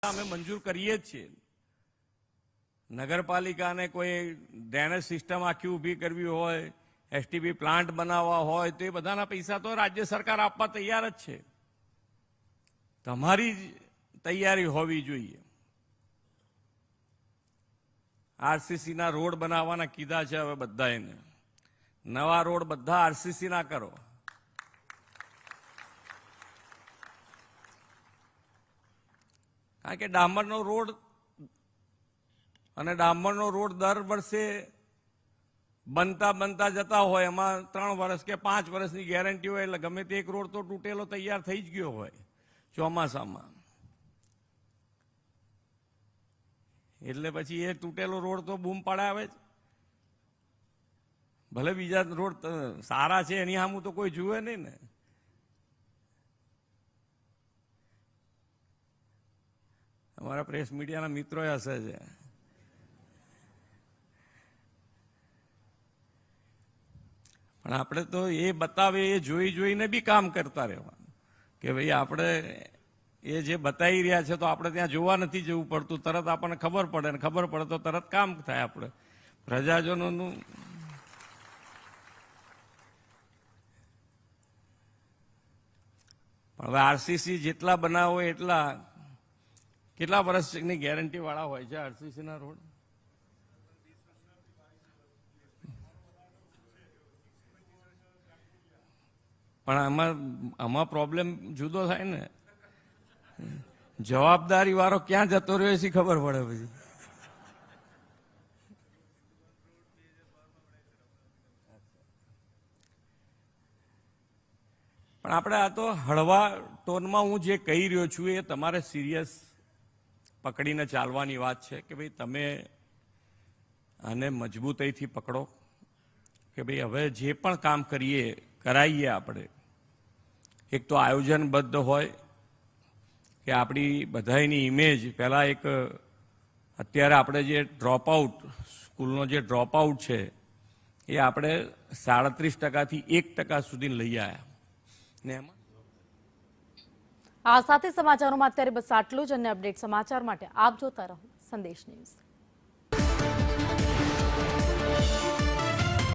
અમે મંજૂર કરીએ જ છીએ। નગરપાલિકાને કોઈ ડ્રેનેજ સિસ્ટમ આખી ઊભી કરવી હોય, એસટીપી પ્લાન્ટ બનાવવા હોય તો એ બધાના પૈસા તો રાજ્ય સરકાર આપવા તૈયાર જ છે। તમારી તૈયારી હોવી જોઈએ। આરસીસીના રોડ બનાવવાના કીધા છે હવે બધા એને, નવા રોડ બધા આરસીસી ના કરો। કારણ કે ડામરનો રોડ અને ડામરનો રોડ દર વર્ષે બનતા જતા હોય, એમાં 3 વર્ષ કે 5 વર્ષની ગેરંટી હોય, એટલે ગમે તે એક રોડ તો તૂટેલો તૈયાર થઈ જ ગયો હોય ચોમાસામાં। એટલે પછી એ તૂટેલો રોડ તો બૂમ પડાવે જ, ભલે બીજા રોડ સારા છે એની સામું તો કોઈ જુએ નહીં ને। અમારા પ્રેસ મીડિયાના મિત્રો હશે છે, પણ આપણે તો એ બતાવે એ જોઈને બી કામ કરતા રહેવાનું કે ભાઈ આપણે એ જે બતાવી રહ્યા છે તો આપણે ત્યાં જોવા નથી જવું પડતું, તરત આપણને ખબર પડે, ને ખબર પડે તો તરત કામ થાય આપણે પ્રજાજનોનું। પણ હવે આરસીસી જેટલા બનાવો એટલા કેટલા વર્ષની ગેરંટી વાળા હોય છે આરસીસીના રોડ? પણ આમાં પ્રોબ્લેમ જુદો થાય ને, જવાબદારી વાળો ક્યાં જતો રહ્યો છે ખબર પડે પછી। પણ આપણે આ તો હળવા ટોનમાં હું જે કહી રહ્યો છું એ તમારે સિરિયસ પકડીને ચાલવાની વાત છે કે ભાઈ તમે આને મજબૂતાઈથી પકડો કે ભાઈ હવે જે પણ કામ કરાવીએ આપણે, એક તો આયોજનબદ્ધ હોય કે આપણી બધાની ઇમેજ પહેલાં એક અત્યારે આપણે જે સ્કૂલનો જે ડ્રોપ આઉટ છે એ આપણે 37% થી 1% સુધી લઈ આવ્યા ને એમાં આ સાથે સમાચારોમાં અત્યારે બસ આટલું જ। અને અપડેટ સમાચાર માટે આપ જોતા રહો સંદેશ ન્યૂઝ।